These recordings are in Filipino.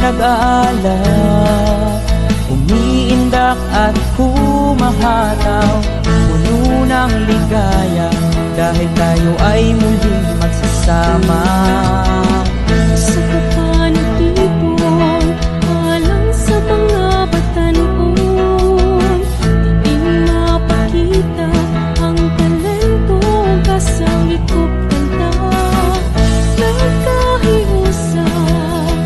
nag-aalak, umiindak at humahataw, puno ng ligaya dahil tayo ay muling magsasama. Sa kapanatipon, alang sa mga batanon, diin mapakita ang talento, kasangikop kanta, nagkahihusap,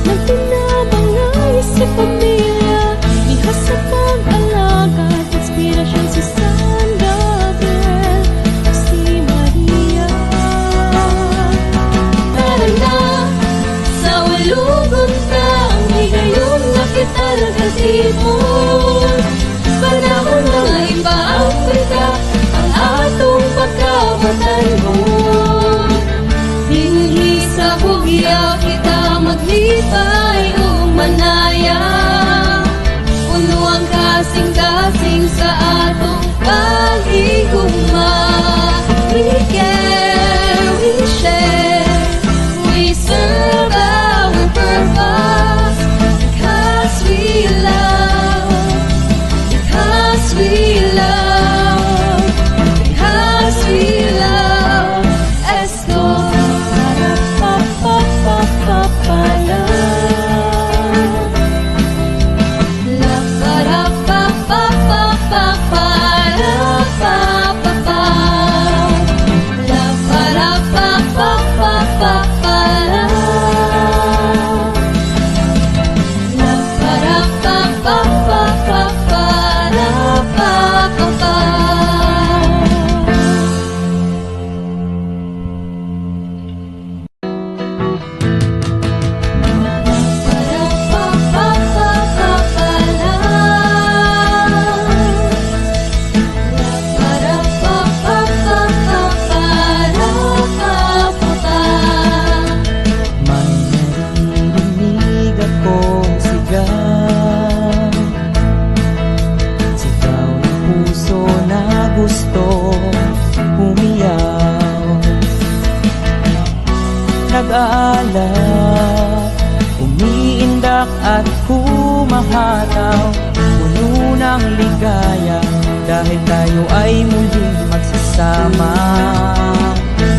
nagtinabangay sa pamilya, liha sa pag-alagad, inspirasyon si San Gabriel, si Maria. Tara na, sa walugon ta, ang higayong nakitalagazipon. Panahon na ipaangkita ang atong pagkabatanon. Dinhi sa hugya kita maglipay o manaya, puno ang kasing-kasing sa atong paghigugma. We care, we share, we serve our purpose, because we love, because we love, because we love. Esto para pa pa pa pa pa love. La para pa pa pa pa pa la pa pa pa. La para pa pa pa pa pa la. La para pa pa pa pa pa la pa pa pa. May naririnig akong sigaw, sigaw ng puso na gusto umiyaw. Nag-aalak, umiindak at humahataw, puno ng ligaya dahil tayo ay muling magsasama.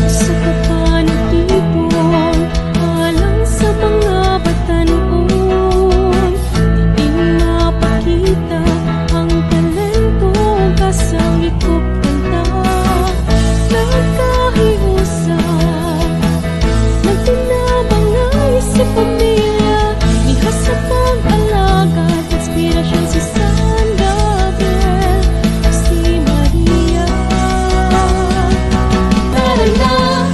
Sa kapanatipon, alang sa mga batanon, diin mapakita ang talento, kasangikop kanta, nagkahihusap, nagtinabangay sa pamilya, liha sa pag-alagad, inspirasyon si San Gabriel, si Maria. Tara na,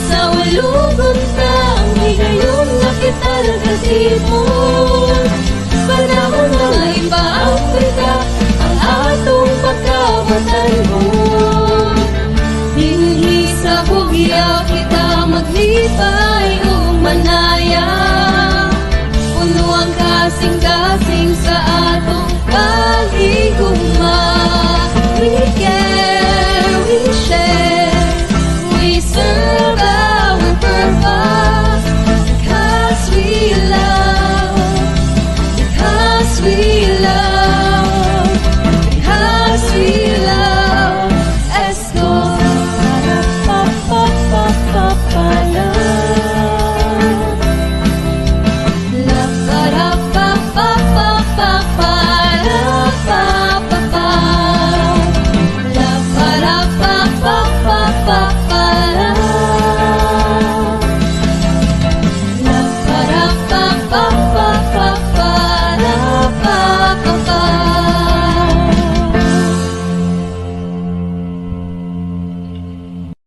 sa walugon ta, ang higayong nakitalagazipon.